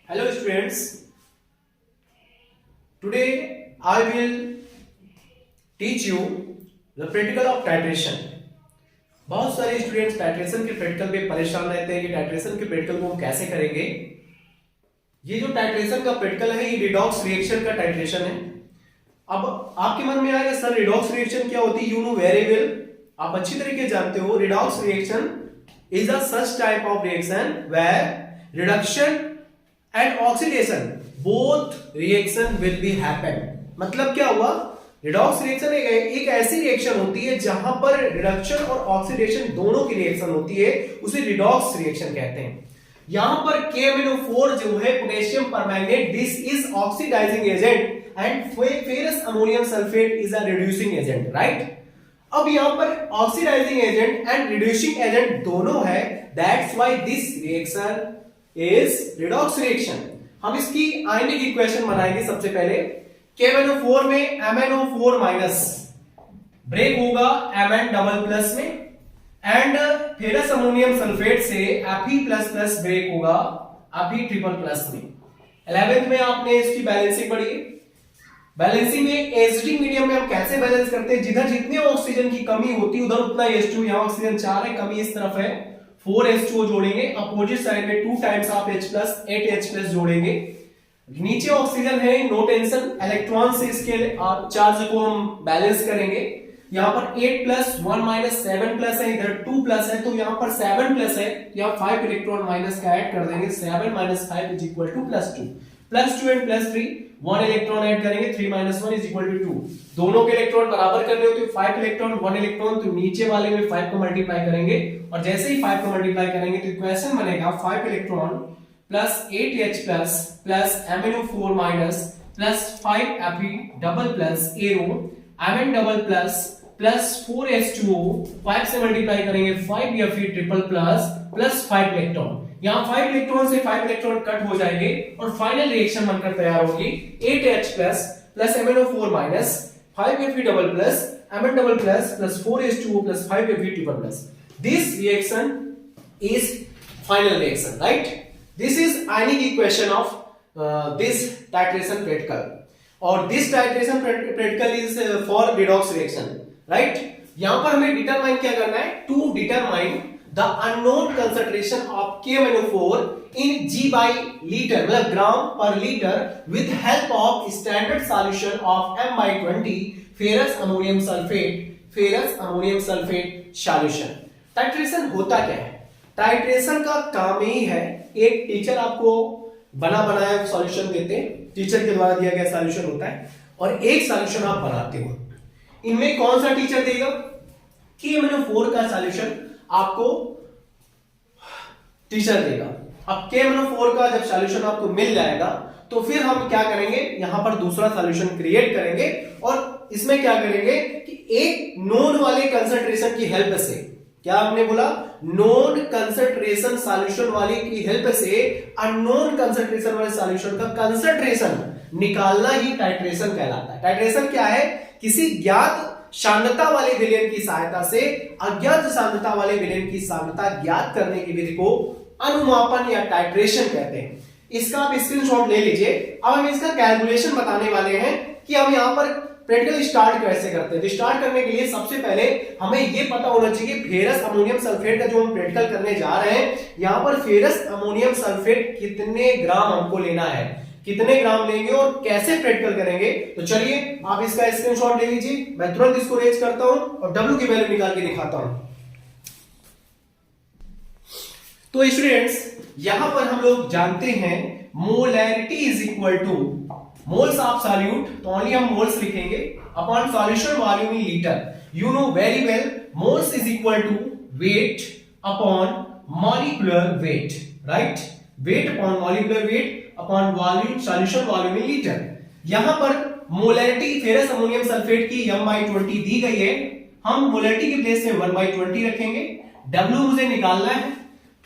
Hello students, today I will teach you the practical of titration. बहुत सारे students titration के practical पे परेशान रहते हैं कि टाइट्रेशन के प्रैक्टिकल को हम कैसे करेंगे। ये जो टाइट्रेशन का प्रैक्टिकल है ये रिडॉक्स रिएक्शन का टाइट्रेशन है। अब आपके मन में आएगा सर रिडॉक्स रिएक्शन क्या होती है, यू नो वेरी वेल, आप अच्छी तरीके जानते हो। Redox reaction is a such type of reaction where reduction and oxidation both reaction will be happen. मतलब क्या हुआ, रिडॉक्स रिएक्शन एक ऐसी रिएक्शन होती है जहां पर रिडक्शन और ऑक्सीडेशन दोनों की रिएक्शन होती है, उसे रिडॉक्स रिएक्शन कहते हैं। यहां पर KMnO4 जो है potassium permanganate, this is oxidizing agent and ferrous ammonium sulphate is a reducing agent, right. अब यहां पर oxidizing agent and reducing agent दोनों है, that's why this reaction is redox reaction. हम इसकी आयनिक इक्वेशन बनाएंगे। सबसे पहले KMnO4 में MnO4 माइनस ब्रेक होगा Mn डबल प्लस में, एंड फेरस अमोनियम सल्फेट से Fe प्लस प्लस ब्रेक होगा Fe ट्रिपल प्लस में। 11th में आपने इसकी बैलेंसिंग पढ़ी। बैलेंसिंग में एसिडिक मीडियम में हम कैसे बैलेंस करते हैं, जिधर जितने ऑक्सीजन की कमी होती है उधर उतना H2, यहाँ ऑक्सीजन 4 है, कमी इस तरफ है, 4H2O जोड़ेंगे, अपोजिट साइड में 2 टाइम्स आप H प्लस 8H प्लस जोड़ेंगे। नीचे ऑक्सीजन है, नो टेंशन, इलेक्ट्रॉन से इसके चार्ज को हम बैलेंस करेंगे। यहाँ पर 8 प्लस 1 माइनस 7 प्लस है, इधर 2 प्लस है, तो यहाँ पर 7 प्लस है, यहाँ 5 इलेक्ट्रॉन माइनस का ऐड कर देंगे, 7 minus 5 is equal two plus 2, plus 2 and plus 3, 1 electron add करेंगे, 3 माइनस 1 इज इक्वल टू 2। दोनों के इलेक्ट्रॉन बराबर करने होते हैं, 5 इलेक्ट्रॉन 1 इलेक्ट्रॉन, तो नीचे वाले में 5 को मल्टीप्लाई करेंगे, और जैसे ही 5 को मल्टीप्लाई करेंगे तो इक्वेशन बनेगा 5 electron plus 8H plus MnO4 minus plus 5 Fe double plus arrow Mn double plus 4H2O, 5 से मल्टीप्लाई करेंगे 5 Fe ट्रिपल प्लस 5 इलेक्ट्रॉन। यहाँ 5 इलेक्ट्रॉन से 5 इलेक्ट्रॉन कट हो जाएंगे और फाइनल रिएक्शन बनकर तैयार होगी 8H plus MnO4 minus 5 Fe double plus Mn double plus 4H2O plus 5 Fe triple plus. This reaction is final reaction, right? This is ionic equation of this titration practical, और this titration practical is for redox reaction, right? यहां पर हमें determine क्या करना है, to determine the unknown concentration of KMnO4 in G by liter, मतलब gram per litre, with help of standard solution of M/20 ferrous ammonium sulphate solution. Titration होता क्या है, टाइट्रेशन का काम ही है, एक टीचर आपको बना बनाया सॉल्यूशन देते हैं, टीचर के द्वारा दिया गया सॉल्यूशन होता है, और एक सॉल्यूशन आप बनाते हो। इनमें कौन सा टीचर देगा, KMnO4 का सॉल्यूशन आपको टीचर देगा। अब KMnO4 का जब सॉल्यूशन आपको मिल जाएगा तो फिर हम क्या करेंगे, यहां पर दूसरा सॉल्यूशन क्रिएट करेंगे, और इसमें क्या करेंगे कि एक नोन वाले कंसंट्रेशन की हेल्प से, क्या आपने बोला, नोन कंसंट्रेशन सॉल्यूशन वाले की हेल्प से अननोन कंसंट्रेशन वाले सॉल्यूशन का कंसंट्रेशन निकालना ही टाइट्रेशन कहलाता है। टाइट्रेशन क्या है, किसी ज्ञात सांद्रता वाले विलयन की सहायता से अज्ञात सांद्रता वाले विलयन की सांद्रता ज्ञात करने की विधि को अनुमापन या टाइट्रेशन कहते हैं। इसका आप स्क्रीनशॉट ले लीजिए। अब हम इसका कैलकुलेशन बताने वाले हैं कि हम यहां पर प्रैक्टिकल स्टार्ट कैसे करते हैं। तो स्टार्ट करने के लिए सबसे पहले हमें यह पता होना चाहिए कि फेरस अमोनियम सल्फेट का जो हम प्रैक्टिकल करने जा रहे हैं, यहां पर फेरस अमोनियम सल्फेट कितने ग्राम हमको लेना है, कितने ग्राम लेंगे और कैसे प्रैक्टिकल करेंगे। तो चलिए आप इसका स्क्रीनशॉट ले लीजिए, मैं तुरंत इसको रेज करता हूं और W की वैल्यू निकाल के दिखाता हूं। तो स्टूडेंट्स यहां पर हम लोग जानते हैं molarity is equal to moles of solute, तो ओनली हम मोल्स लिखेंगे, upon solution volume in litre. You know very well moles is equal to weight upon molecular weight, right, weight upon molecular weight upon volume solution volume in litre. यहां पर molarity ferrous ammonium sulphate की M/20 दी गई है, हम molarity के place में 1/20 रखेंगे। W मुझे निकालना है।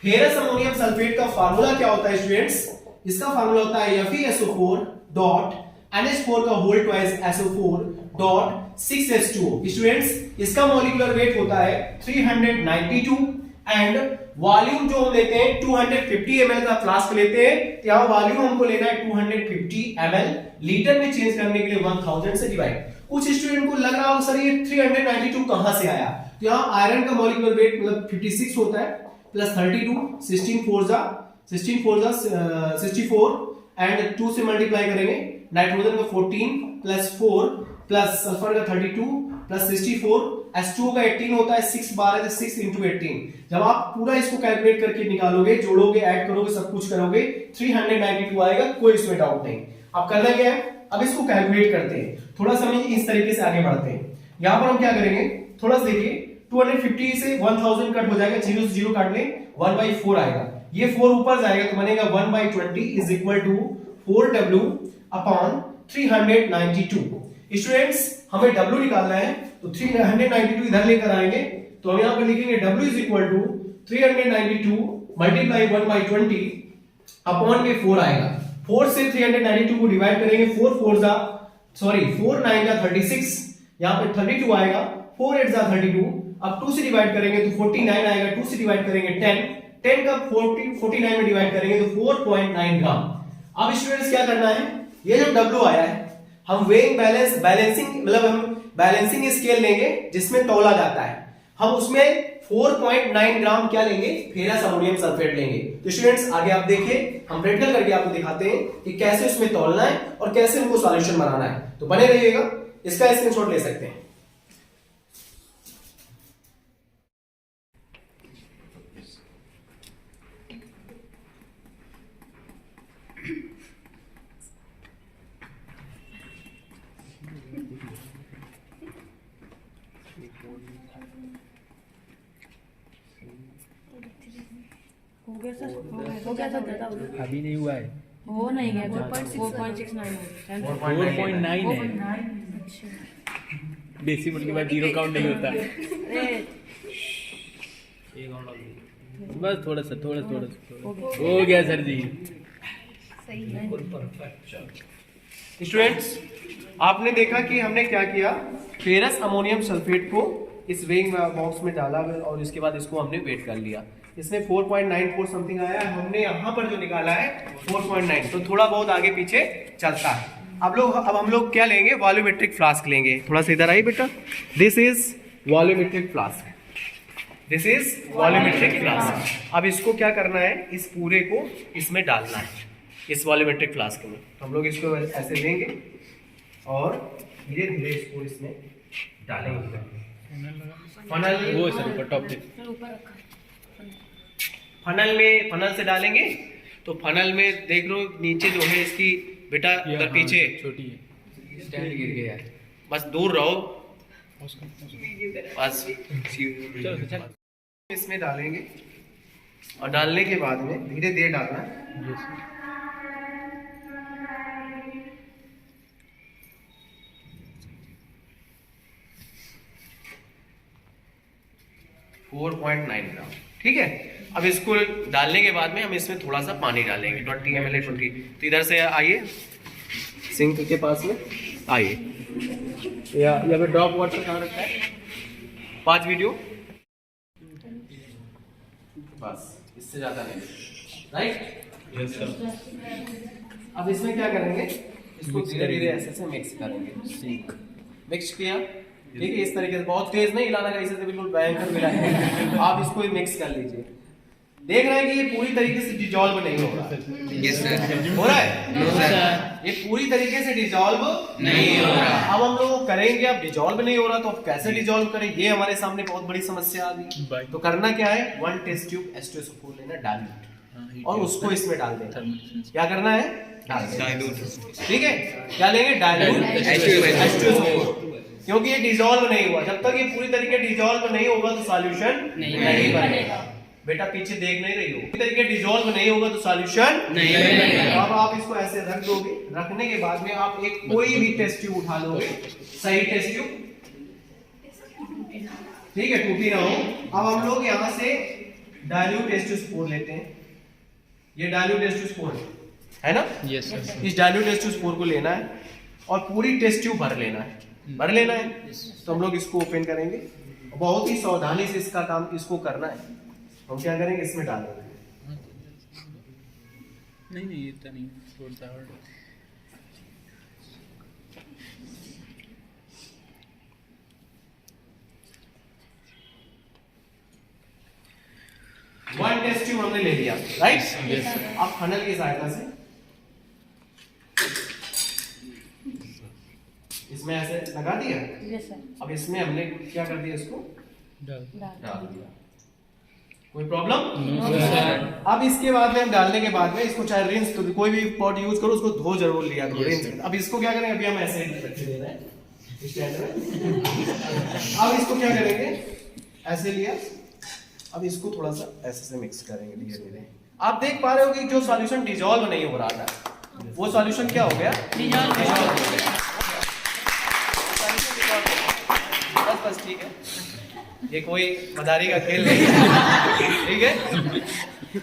फेरस अमोनियम सल्फेट का फार्मूला क्या होता है स्टूडेंट्स, इसका फार्मूला होता है FeSO4 डॉट NH4 का whole twice SO4 dot 6H2O। Students इसका मॉलिक्यूलर वेट होता है 392 एंड वॉल्यूम जो हम लेते हैं 250 ml का फ्लास्क लेते हैं, तो यहाँ वॉल्यूम हमको लेना है 250 ml, लीटर में चेंज करने के लिए 1000 से डिवाइड। कुछ स्टूडेंट को लग रहा हो सर ये 392 कहां से आया, तो यहाँ आयरन का मॉलिक्यूलर वेट मतलब 56 होता है प्लस 32, 16 4 जा 64 एंड 2 से मल्टीप्लाई करेंगे, नाइट्रोजन का 14 प्लस 4 प्लस सल्फर का 32 प्लस 64, H2O का 18 होता है, 6 12 तो 6 into 18। जब आप पूरा इसको कैलकुलेट करके निकालोगे, जोड़ोगे, ऐड करोगे, सब कुछ करोगे, 392 आएगा, कोई इसमें डाउट नहीं। अब करना क्या है, अब इसको कैलकुलेट करते हैं, थोड़ा सा इस तरीके से आगे बढ़ते हैं। यहाँ पर हम क्या करेंगे, थोड़ा सा देखिए, 250 से 1000 कट हो जाएगा, 0 से 0 काट ले, 1/4 आएगा, ये 4 ऊपर जाएगा तो बनेगा 1/20 is equal to 4W upon 392। Students हमें W निकालना है, तो 392 इधर लेकर आएंगे, तो हम यहाँ पर लिखेंगे W is equal to 392 multiply 1/20 upon में 4 आएगा, 4 से 392 को डिवाइड करेंगे, 4 9 का 36, यहाँ पे 32 आएगा, 4 8 जा 32, अब 2 से डिवाइड करेंगे तो 49 आएगा, 2 से डिवाइड करेंगे 10 का 49 में डिवाइड करेंगे तो 4.9 ग्राम। अब स्टूडेंट्स क्या करना है, ये जो W आया है, हम वेइंग बैलेंसिंग मतलब हम बैलेंसिंग स्केल लेंगे जिसमें तौला जाता है, हम उसमें 4.9 ग्राम क्या लेंगे, फेरस अमोनियम सल्फेट लेंगे। तो स्टूडेंट्स आगे आप देखिए, हम प्रैक्टिकल करके आपको दिखाते हैं कि कैसे उसमें तौलना है और कैसे हमको सॉल्यूशन बनाना है, तो बने रहिएगा, इसका स्क्रीनशॉट ले सकते हैं। हो गया सर, ज्यादा हो गया, अभी नहीं हुआ है, हो नहीं गया, 4.69 4.9 है, डेसिमल के बाद 0 काउंट नहीं होता। बस थोड़ा सा हो गया सर जी। स्टूडेंट्स आपने देखा कि हमने क्या किया, फेरस अमोनियम सल्फेट को इस वेइंग बॉक्स में डाला और इसके बाद इसको हमने वेट कर लिया, इसमें 4.94 समथिंग आया, हमने यहाँ पर जो निकाला है 4.9, तो थोड़ा बहुत आगे पीछे चलता है। अब हम लोग क्या लेंगे, वॉल्यूमेट्रिक फ्लास्क लेंगे, थोड़ा सा इधर आइए बेटा, this is volumetric flask, this is volumetric flask. अब इसको क्या करना है, इस पूरे को इसमें डालना है, इस वॉल्यूमेट्रिक फ्लास्क में, तो हम लोग इसको ऐसे लेंगे और धीरे धीरे इसको इसमें डालेंगे। फनल वो सर ऊपर टॉप पे, फनल से डालेंगे, तो फनल में देख लो नीचे जो है इसकी बेटा उधर पीछे छोटी है, स्टैंड गिर गया है, बस दूर रहो, बस इसमें डालेंगे और डालने के बाद में धीरे धीरे डालना है। 4.9 ग्राम, ठीक है। अब इसको डालने के बाद में हम इसमें थोड़ा सा पानी डालेंगे, 20 ml 20। तो इधर से आइए सिंक के पास में आइए, या पे ड्रॉप वाटर कहाँ रखा है, 5 वीडियो, बस इससे ज्यादा नहीं, राइट। Yes sir. अब इसमें क्या करेंगे, इसको धीरे धीरे ऐसे मिक्स करेंगे, मिक्स किया, ठीक है, इस तरीके से, बहुत तेज नहीं हिलाना, ऐसे से बिल्कुल भयंकर मिलाएंगे। आप इसको मिक्स कर लीजिए, देख रहे हैं कि ये पूरी तरीके से डिजॉल्व नहीं हो रहा है। Yes sir. हो रहा है? No sir. ये पूरी तरीके से डिजॉल्व नहीं हो रहा। अब हम लोग करेंगे, अब डिजॉल्व नहीं हो रहा तो अब कैसे डिजॉल्व करें, ये हमारे सामने बहुत बड़ी समस्या आ गई। तो करना क्या है, 1 टेस्ट ट्यूब H2SO4 लेना डाइल्यूट, और उसको इसमें डाल देना। क्या करना है, डाइल्यूट, ठीक है। क्या लेंगे, डाइल्यूट H2SO4, क्योंकि ये डिजॉल्व नहीं हुआ। जब तक ये पूरी तरीके डिजॉल्व नहीं होगा तो सॉल्यूशन नहीं बनेगा। बेटा पीछे देख नहीं रही हो, पूरी तरीके डिजॉल्व नहीं होगा तो सॉल्यूशन नहीं बनेगा। अब आप इसको ऐसे रख दोगे, रखने के बाद में आप एक कोई भी टेस्ट ट्यूब उठा लोगे, सही टेस्ट ट्यूब, ठीक है, टूटी ना हो। अब हम लोग यहाँ से डाइल्यूट H2SO4 लेते हैं, ये डाइल्यूट H2SO4 है ना, यस सर। इस डाइल्यूट H2SO4 को लेना है और पूरी टेस्ट ट्यूब भर लेना है, भर लेना है। तो हम लोग इसको ओपन करेंगे, बहुत ही सावधानी से इसका काम इसको करना है, हम क्या करेंगे, इसमें डाल देंगे। नहीं इतना नहीं छोड़ता है। 1 टेस्ट ट्यूब हमने ले लिया, राइट। Yes, अब फनल की सहायता से इसमें ऐसे लगा दिया। Yes sir. अब इसमें हमने क्या कर दिया, इसको डाल डाल दिया। कोई प्रॉब्लम? No sir. अब इसके बाद में हम डालने के बाद में इसको चाहे रिंस, तो कोई भी पॉट यूज करो उसको धो जरूर लिया करो, रिंस। अब इसको क्या करेंगे, अभी हम ऐसे रखे दे रहे हैं स्टैंड में। अब इसको क्या करेंगे, ऐसे लिया, अब इसको थोड़ा सा ऐसे से मिक्स करेंगे धीरे धीरे। आप देख पा रहे हो कि जो सॉल्यूशन डिसॉल्व नहीं हो रहा था, वो सॉल्यूशन क्या हो गया, डिसॉल्व हो गया। बस ठीक है, ये कोई मदारी का खेल नहीं है, ठीक है।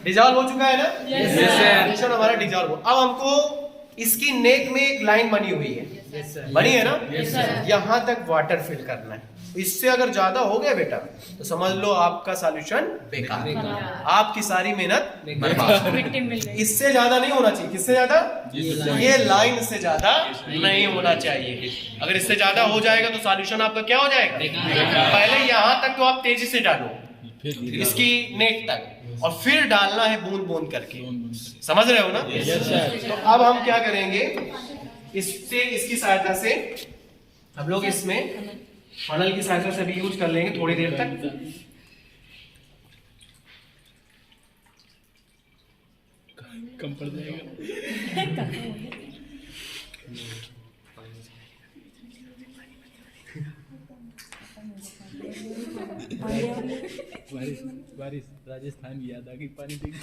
डिसॉल्व हो चुका है ना, सॉल्यूशन हमारा डिसॉल्व हो। अब हमको इसकी नेक में एक लाइन बनी हुई है, बनी है ना, यहाँ तक वाटर फिल करना है। इससे अगर ज्यादा हो गया बेटा तो समझ लो आपका सॉल्यूशन बेकार, आपकी सारी मेहनत बर्बाद। इससे ज्यादा नहीं होना चाहिए, किससे ज्यादा, ये लाइन से ज्यादा नहीं होना चाहिए। अगर इससे ज्यादा हो जाएगा तो सॉल्यूशन आपका क्या हो जाएगा, पहले यहाँ तक तो आप तेजी से डालो, इसकी नेक तक, और फिर डालना है बूंद बूंद करके, समझ रहे हो ना। तो अब हम क्या करेंगे, इससे इसकी सहायता से हम लोग इसमें फनल की सहायता से भी यूज कर लेंगे थोड़ी देर तक। कम पड़ जाएगा। बारिश बारिश राजस्थान की याद आ गई, पानी देख।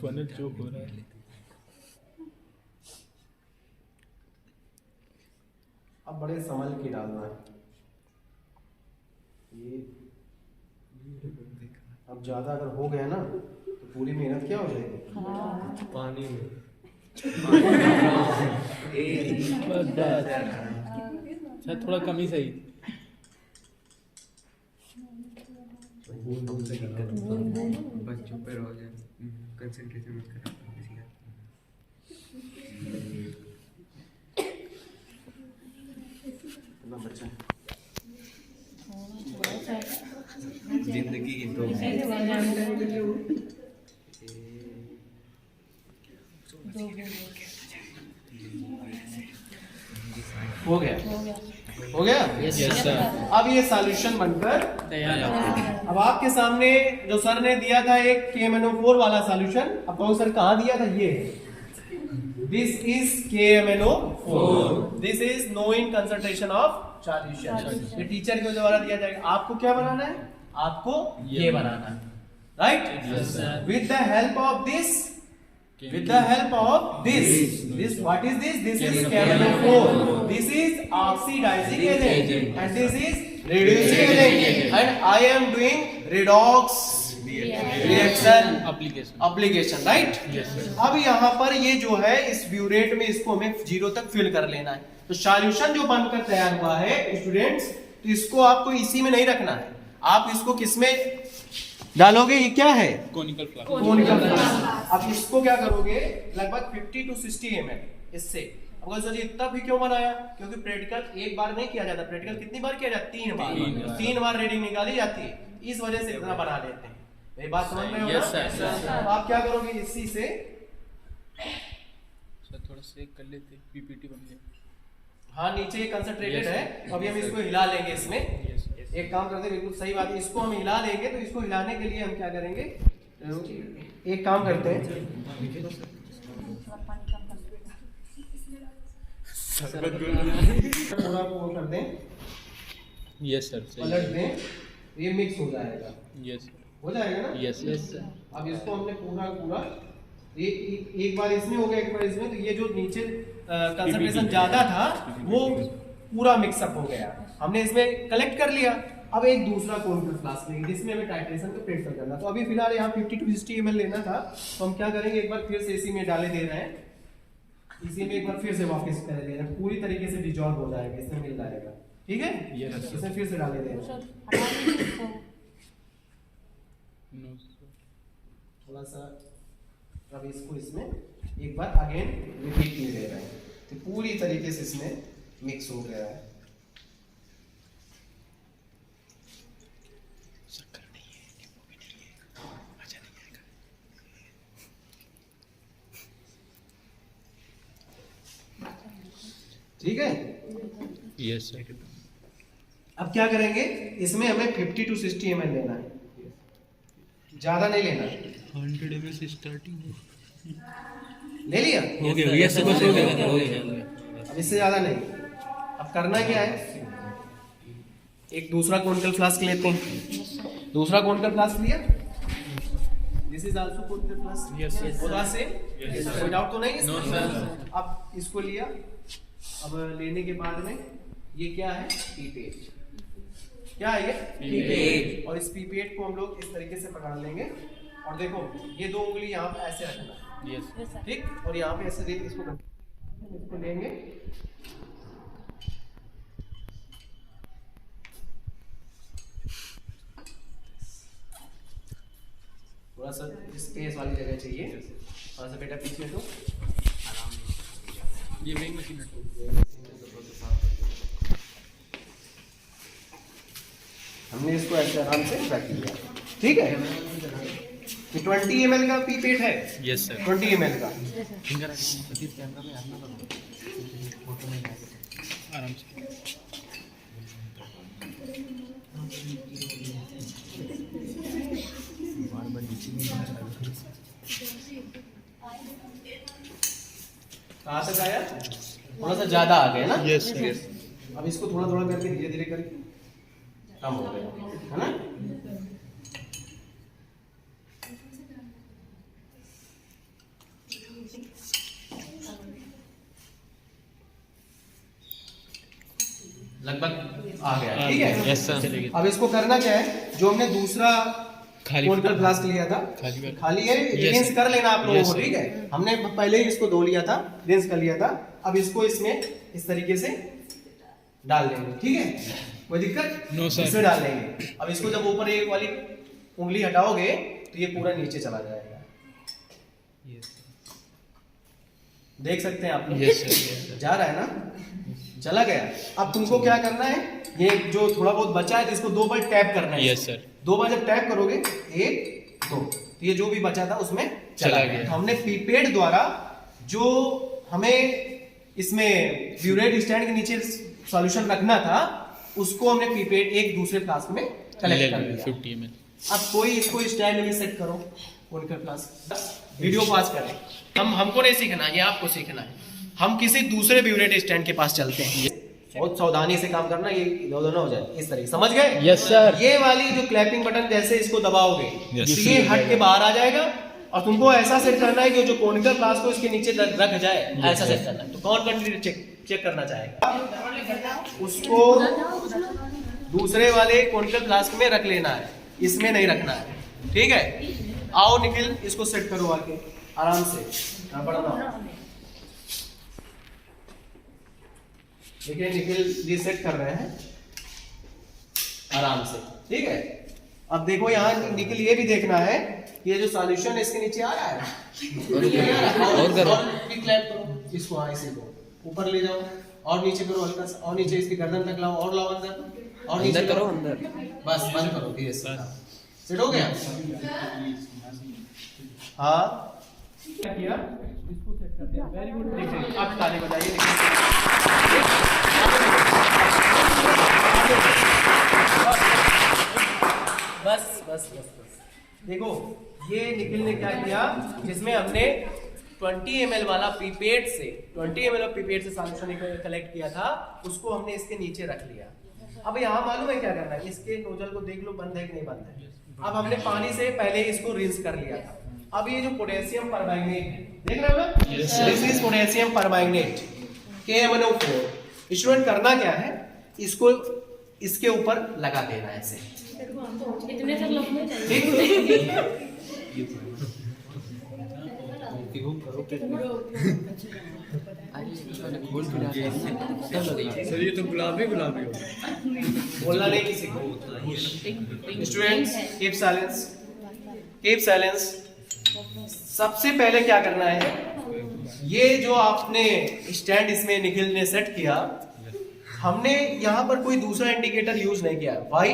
फनल चौक हो रहा है। अब बड़े संभल के डालना है ये। अब ज्यादा अगर हो गया ना तो पूरी मेहनत क्या हो जाएगी, पानी में। शायद थोड़ा कम ही सही। बच्चों पे रहो जाए, कंसंट्रेशन मत करो। बच्चा जिंदगी तो हो गया, हो गया। Yes sir. अब ये सॉल्यूशन बनकर तैयार है। अब आपके सामने जो सर ने दिया था एक KMnO4 वाला सॉल्यूशन, अब कहो सर कहाँ दिया था, ये this is KMnO4, this is knowing concentration of solution. ये टीचर के द्वारा दिया जाएगा। आपको क्या बनाना है, आपको ये बनाना है, right. With the help of this, with the help of this what is this is KMnO4, this is oxidizing agent and this is reducing agent, and I am doing redox reaction application, right। अब यहाँ पर ये जो है इस burette में इसको हमें 0 तक फिल कर लेना है। तो सॉल्यूशन जो बनकर तैयार हुआ है स्टूडेंट्स, तो इसको आपको इसी में नहीं रखना है, आप इसको किसमें डालोगे, ये क्या है, कोनिकल फ्लास्क। अब इसको क्या करोगे, लगभग 50 to 60 ml इससे। अब सर जी इतना भी क्यों बनाया, क्योंकि प्रैक्टिकल एक बार नहीं किया जाता, प्रैक्टिकल कितनी बार किया जाता, 3 बार रीडिंग निकाली जाती है, इस वजह से इतना बना लेते हैं। मेरी बात समझ रहे हो ना। तो आप क्या करोगे, इसी से थोड़ा सेक कर लेते, पीपीटी बन गया। हाँ नीचे ये कंसंट्रेटेड है, तो अभी हम इसको हिला लेंगे इसमें। एक काम करते हैं, बिल्कुल सही बात है, इसको हम हिला लेंगे। तो इसको हिलाने के लिए हम क्या करेंगे, एक काम करते हैं, थोड़ा वो कर दें, यस सर, पलट दें, ये मिक्स हो जाएगा। यस हो जाएगा ना। Yes sir. अब इसको हमने पूरा एक बार इसमें हो गया, एक बार इसमें, तो ये जो नीचे कंसंट्रेशन ज्यादा था वो पूरा मिक्सअप हो गया, हमने इसमें कलेक्ट कर लिया। अब एक दूसरा कोनिकल फ्लास्क लेंगे जिसमें हमें टाइट्रेशन का प्रेशर करना। तो अभी फिलहाल यहाँ 50 to 60 ml लेना था, तो हम क्या करेंगे, एक बार फिर से इसी में डाले दे रहे हैं। इसी में एक बार फिर से वापस कर देना, पूरी तरीके से डिजॉल्व हो जाएगा, इसमें मिल जाएगा। ठीक है, इसमें फिर से डाल देते हैं थोड़ा सा। अब इसको इसमें एक बार अगेन रिपीट किए दे रहे हैं, तो पूरी तरीके से इसमें मिक्स हो गया है। ठीक है, यस सर। अब क्या करेंगे, इसमें हमें 50 to 60 ml लेना है, ज्यादा नहीं लेना। 100 ml से स्टार्टिंग ले लिया, हो गया। यस सर, बस हो गया। अब इससे ज्यादा नहीं। अब करना क्या है, एक दूसरा कॉनिकल फ्लास्क लेते हैं। दूसरा कॉनिकल फ्लास्क लिया, this is also conical flask. Yes उधर से कोई डाउट तो नहीं नो इसमें? सर। अब इसको लिया, अब लेने के बाद में ये क्या है, पीपेट। क्या है ये, पीपेट। और इस पीपेट को हम लोग इस तरीके से पकड़ लेंगे, और देखो ये दो उंगली यहाँ पे ऐसे रखना, यस ठीक, और यहाँ पे ऐसे देख, इसको लेंगे, थोड़ा सा स्पेस वाली जगह चाहिए, थोड़ा सा बेटा पीछे तो ये वेइंग मशीन है। हमने इसको ऐसे आराम से रख लिया। ठीक है, ये 20 ml का पीपेट है। Yes sir. 20 ml का। आराम से। कहाँ तक आया, थोड़ा सा ज्यादा आ गया ना। Yes sir. अब इसको थोड़ा थोड़ा करके धीरे धीरे करके कम हो गया, है ना। लगभग आ गया, ठीक है। Yes sir. अब इसको करना क्या है, जो हमने दूसरा खाली कॉनिकल फ्लास्क लिया था, खाली है, रिंस कर लेना आप लोगों को। ठीक है, हमने पहले ही इसको धो लिया था, रिंस कर लिया था। अब इसको इसमें इस तरीके से डाल देंगे, ठीक है, कोई दिक्कत? No sir. इसमें डाल देंगे। अब इसको जब ऊपर एक वाली उंगली हटाओगे तो ये पूरा नीचे चला जाएगा, देख सकते हैं आप लोग। Yes sir. जा रहा है ना, चला गया। अब तुमको क्या करना है, ये जो थोड़ा बहुत बचा है इसको 2 बार टैप करना है। Yes sir. 2 बार जब टैप करोगे, 1 2, तो ये जो भी बचा था उसमें चला गया। तो हमने पीपेट द्वारा जो हमें इसमें ब्यूरेट स्टैंड के नीचे सॉल्यूशन रखना था, उसको हमने पीपेट एक दूसरे फ्लास्क में कलेक्ट कर लिया। 50 ml। अब कोई इसको स्टैंड में सेट करो, कॉनिकल फ्लास्क। वीडियो पास करें, हमको नहीं सीखना, ये आपको सीखना है। हम किसी दूसरे ब्यूरेट स्टैंड के पास चलते हैं, बहुत सावधानी से काम करना, ये इधर ना हो जाए, इस तरीके, समझ गए? Yes sir. ये वाली जो क्लैपिंग बटन जैसे इसको दबाओगे, Yes, तो ये हट के बाहर आ जाएगा, और तुमको ऐसा सेट करना है कि जो कॉनिकल फ्लास्क को इसके नीचे रख जाए, ऐसा सेट करना है। तो कौन कंट्री चेक करना चाहेगा? उसको दूसरे वाले कॉनिकल फ्लास्क में रख लेना है, इसमें नहीं रखना है, ठीक है। आओ निखिल, इसको सेट करो आके आराम से, देखिए निखिल जी सेट कर रहे हैं आराम से, ठीक है। अब देखो यहाँ निखिल ये भी देखना है कि ये जो सॉल्यूशन इसके नीचे आ रहा है, और करो, क्लैप करो इसको, हाँ इसी को ऊपर ले जाओ, और नीचे करो हल्का सा, और नीचे इसके गर्दन तक लाओ, और लाओ अंदर, और नीचे करो अंदर, बस बंद करो धीरे से। सेट हो गया? हाँ, क्या किया, इसको सेट कर दिया, वेरी गुड। देखिए आप ताली बजाइए, बस बस बस बस। देखो ये निखिल ने क्या किया, जिसमें हमने 20 ml वाला पीपेट से 20 ml ऑफ पीपेट से सॉल्यूशन कलेक्ट किया था, उसको हमने इसके नीचे रख लिया। अब यहाँ मालूम है क्या करना है, इसके नोजल को देख लो बंद है कि नहीं बंद है। अब हमने पानी से पहले इसको रिंस कर लिया था। अब ये जो पोटेशियम परमैंगनेट है, देख रहे हो ना, this is potassium permanganate KMnO4। Student करना क्या है, इसको इसके ऊपर लगा देना है ऐसे, इतने तक लगने चाहिए। ठीक। खोल के डालते हैं तब लगेगा। सर ये तो गुलाबी गुलाबी हो बोलना नहीं किसी को। Students keep silence, keep silence. सबसे पहले क्या करना है, ये जो आपने स्टैंड इसमें निखिल ने सेट किया, हमने यहाँ पर कोई दूसरा इंडिकेटर यूज नहीं किया। वाई?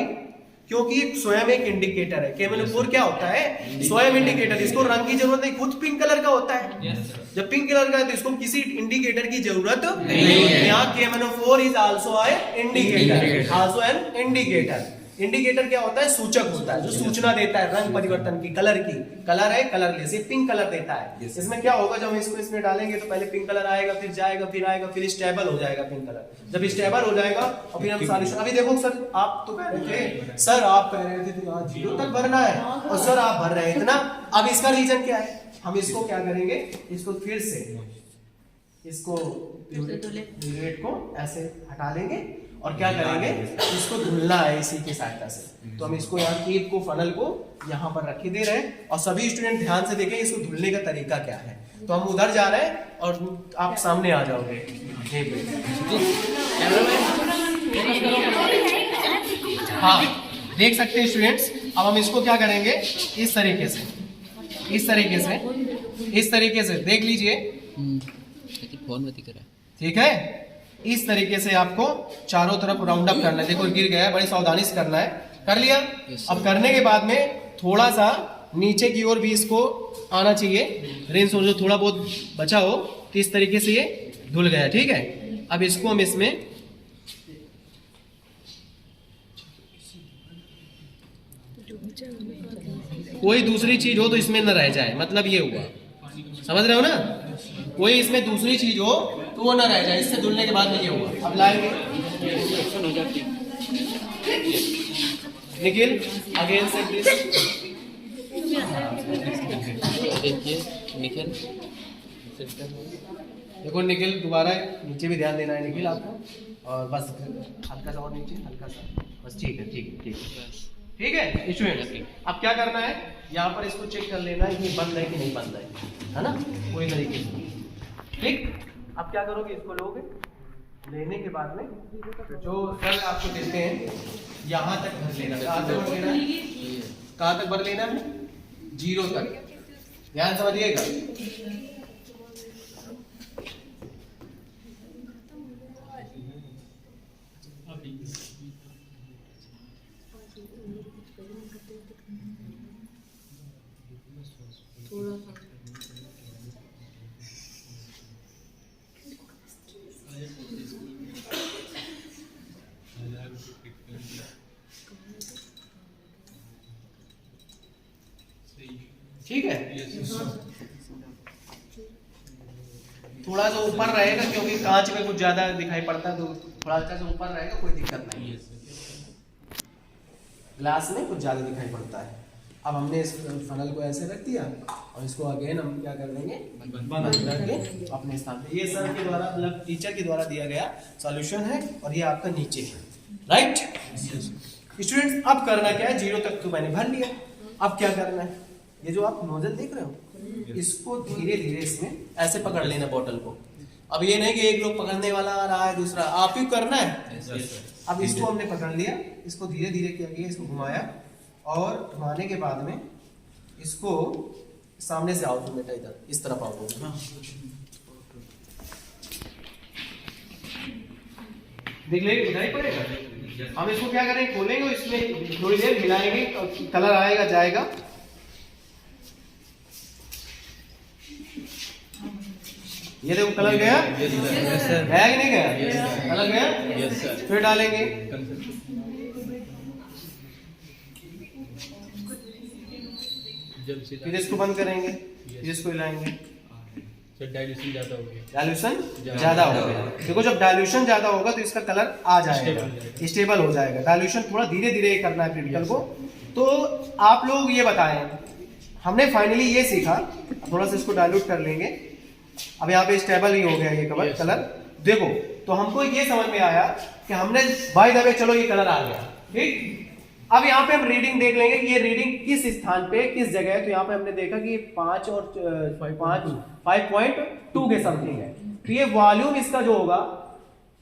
क्योंकि स्वयं एक इंडिकेटर है। KMNO4 क्या होता है? स्वयं इंडिकेटर। इसको रंग की जरूरत नहीं, खुद पिंक कलर का होता है। जब पिंक कलर का है तो इसको किसी इंडिकेटर की जरूरत नहीं है। यहाँ KMNO4 is also an indicator, also an indicator. Indicator क्या होता है? सूचक होता है, जो सूचना देता है रंग परिवर्तन की, कलर की। कलर है कलरलेस, ये पिंक कलर देता है। इसमें क्या होगा, जब हम इसको इसमें डालेंगे तो पहले पिंक कलर आएगा, फिर जाएगा, फिर आएगा, फिर स्टेबल हो जाएगा पिंक कलर। जब स्टेबल हो जाएगा और फिर हम सॉल्यूशन। अभी देखो सर, आप तो कह रहे थे, सर आप कह रहे थे तो यहाँ 0 तक भरना है, और सर आप भर रहे हैं इतना। अब इसका रीजन क्या है? हम इसको क्या करेंगे, इसको फिर से इसको प्यूरेट को ऐसे हटा लेंगे और क्या करेंगे, इसको धुलना है इसी की सहायता से। तो हम इसको यहाँ कीप को, फनल को यहाँ पर रखे दे रहे हैं, और सभी स्टूडेंट ध्यान से देखें इसको धुलने का तरीका क्या है। तो हम उधर जा रहे हैं और आप सामने आ जाओगे। हाँ देख सकते हैं स्टूडेंट्स। अब हम इसको क्या करेंगे, इस तरीके से, इस तरीके से, इस तरीके से देख लीजिए, ठीक है। इस तरीके से आपको चारों तरफ राउंड अप करना है। देखो गिर गया है, बड़ी सावधानी से करना है। कर लिया? अब करने के बाद में थोड़ा सा नीचे की ओर भी इसको आना चाहिए, रेंज हो जो थोड़ा बहुत बचा हो, तो इस तरीके से ये धुल गया, ठीक है। अब इसको हम इसमें कोई दूसरी चीज हो तो इसमें न रह जाए, मतलब ये हुआ, समझ रहे हो ना। कोई इसमें दूसरी चीज हो तो वो ना रह जाए, इससे धुलने के बाद में ये हुआ। अब लाएंगे निखिल, अगेन से प्लीज। देखिए निखिल, देखो निखिल, दोबारा नीचे भी ध्यान देना है निखिल आपको, और बस हल्का सा और नीचे, हल्का सा, बस ठीक है, ठीक है, ठीक है, ठीक है स्टूडेंट। अब क्या करना है, यहाँ पर इसको चेक कर लेना है कि बंद है कि नहीं बंद है ना, पूरी तरीके से, ठीक। अब क्या करोगे, इसको लोगे, लेने के बाद में जो सर आपको देते हैं यहाँ तक भर लेना। कहाँ तक भर लेना है? कहाँ तक भर लेना है? 0 तक। ध्यान समझिएगा। ठीक है, थोड़ा सा ऊपर रहेगा क्योंकि कांच में कुछ ज्यादा दिखाई पड़ता है, तो थोड़ा सा ऊपर रहेगा, कोई दिक्कत नहीं है। ग्लास में कुछ ज्यादा दिखाई पड़ता है। अब हमने इस फनल को ऐसे रख दिया और इसको अगेन हम क्या कर देंगे, बंद रख के अपने स्थान पे। ये सर के द्वारा, मतलब टीचर के द्वारा दिया गया सॉल्यूशन है, और ये आपका नीचे है, राइट स्टूडेंट्स। अब करना क्या है, 0 तक तो मैंने भर लिया। अब क्या करना है, ये जो आप नोजल देख रहे हो, इसको धीरे धीरे इसमें ऐसे पकड़ लेना बॉटल को। अब ये नहीं कि एक लोग पकड़ने वाला आ रहा है, दूसरा आप ही करना है। अब इसको हमने पकड़ लिया, इसको धीरे धीरे क्या किया, इसको घुमाया, और घुमाने के बाद में इसको सामने से आओ, तुम बेटा इधर इस तरफ आओ। दिखाई पड़ेगा। हम इसको क्या करेंगे, खोलेंगे, इसमें थोड़ी देर हिलाएंगे, कलर आएगा जाएगा। ये देखो कलर गया, गया कि नहीं गया, कलर गया। फिर डालेंगे, फिर इसको बंद करेंगे, फिर इसको हिलाएंगे। डाइल्यूशन ज्यादा हो गया, डाइल्यूशन ज्यादा हो गया। देखो जब डाइल्यूशन ज्यादा होगा तो इसका कलर आ जाएगा, स्टेबल हो जाएगा। डाइल्यूशन थोड़ा धीरे धीरे करना है क्रिटिकल को। तो आप लोग ये बताएं, हमने फाइनली ये सीखा, थोड़ा सा इसको डाइल्यूट कर लेंगे। अब यहाँ पे स्टेबल ही हो गया ये कलर। देखो तो हमको ये समझ में आया कि हमने बाय द वे, चलो ये कलर आ गया, ठीक। अब यहाँ पे हम रीडिंग देख लेंगे कि ये रीडिंग किस स्थान पे किस जगह है। तो यहाँ पे हमने देखा कि 5 और 5.2 के समथिंग है। तो ये वॉल्यूम इसका जो होगा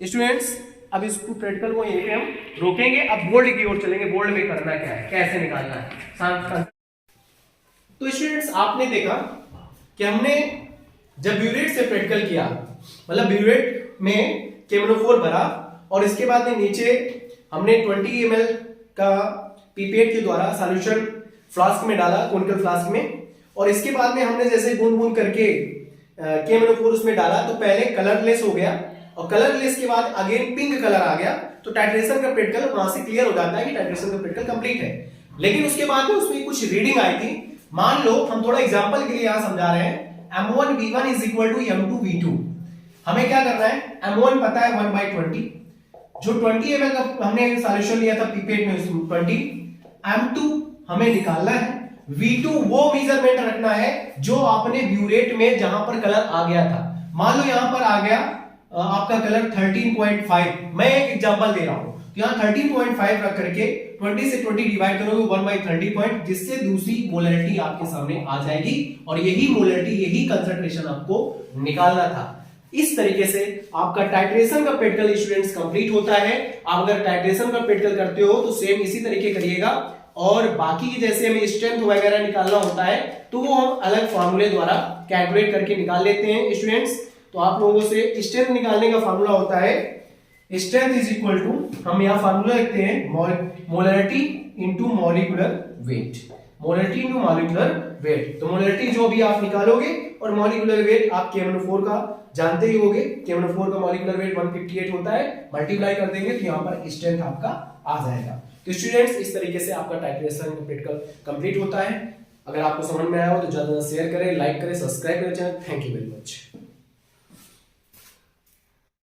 स्टूडेंट्स, अब इसको प्रैक्टिकल को यहीं पे हम रोकेंगे। अब बोर्ड की ओर चलेंगे, बोर्ड में करना क्या है, कैसे निकालना है। तो स्टूडेंट्स आपने देखा कि हमने जब ब्यूरेट से प्रैक्टिकल किया, मतलब ब्यूरेट में केमनोफोर भरा और इसके बाद में नीचे हमने 20 ml का पीपेट के द्वारा सॉल्यूशन फ्लास्क में डाला, कोनिकल फ्लास्क में, और इसके बाद में हमने जैसे बूंद बूंद करके केमनोफोर उसमें डाला तो पहले कलरलेस हो गया और कलरलेस के बाद अगेन पिंक कलर आ गया। तो टाइट्रेशन का प्रैक्टिकल वहां से क्लियर हो जाता है कि टाइट्रेशन का प्रैक्टिकल कंप्लीट है। लेकिन उसके बाद में उसमें कुछ रीडिंग आई थी। मान लो हम थोड़ा एग्जांपल के लिए यहां समझा रहे हैं, M1V1 is equal to M2V2। हमें क्या करना है, M1 पता है 1/20, जो 20 ml का हमने सॉल्यूशन लिया था पीपेट में उसमें 20, M2 हमें निकालना है, V2 वो मेजरमेंट रखना है जो आपने ब्यूरेट में जहां पर कलर आ गया था। मान लो यहां पर आ गया आपका कलर 13.5, मैं एक एग्जांपल दे रहा हूं। तो यहां 13.5 रख करके 20 से 20 डिवाइड करोगे 1/30 पॉइंट, जिससे दूसरी मोलरिटी आपके सामने आ जाएगी और यही मोलरिटी, यही कंसंट्रेशन आपको निकालना था। इस तरीके से आपका टाइट्रेशन का प्रैक्टिकल स्टूडेंट्स कंप्लीट होता है। आप अगर टाइट्रेशन का प्रैक्टिकल करते हो तो सेम इसी तरीके करिएगा, और बाकी की जैसे हमें स्ट्रेंथ वगैरह निकालना होता है तो वो हम अलग फार्मूले द्वारा कैलकुलेट करके निकाल लेते हैं स्टूडेंट्स। तो आप लोगों से स्ट्रेंथ निकालने का फार्मूला होता है, स्ट्रेंथ इज इक्वल टू, हम यहाँ फार्मूला लिखते हैं molarity into molecular weight, molarity into molecular weight. तो मोलरिटी जो भी आप निकालोगे और मॉलिक्यूलर वेट आप KMnO4 का जानते ही होगे, KMnO4 का मॉलिक्यूलर वेट 158 होता है, मल्टीप्लाई कर देंगे तो यहाँ पर स्ट्रेंथ आपका आ जाएगा। तो स्टूडेंट्स इस तरीके से आपका टाइट्रेशन प्रैक्टिकल कंप्लीट होता है। अगर आपको समझ में आया हो तो ज्यादा शेयर करें, लाइक करें, सब्सक्राइब करें channel. Thank you very much.